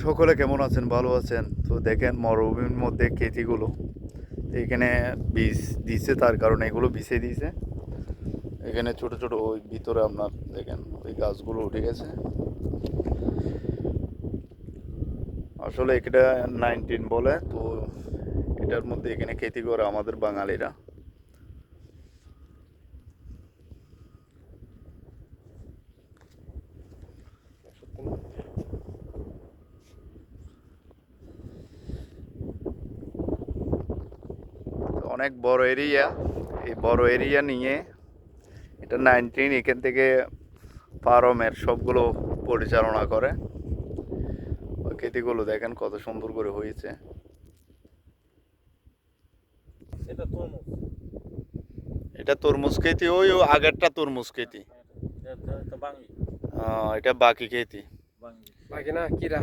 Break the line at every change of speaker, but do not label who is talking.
সকলে কেমন আছেন? ভালো আছেন? তো দেখেন মরুভূমির মধ্যে খেতিগুলো এখানে বীজ দিছে, তার কারণে এগুলো বিছে দিয়েছে। এখানে ছোট ছোট ওই ভিতরে আপনার দেখেন ওই গাছগুলো উঠে গেছে। আসলে এটা 19 বলে, তো এটার মধ্যে এখানে খেতি করে আমাদের বাঙালিরা। অনেক বড় এরিয়া, এই বড় এরিয়া নিয়ে এটা 19 এখান থেকে ফার্মের সবগুলো পরিচালনা করে। ওই খেতিগুলো দেখেন কত সুন্দর করে হয়েছে। এটা তরমুজ খেতি, ওই আগেরটা তরমুজ খেতি। এটা বাকি খেতি।
বাকি না কিরা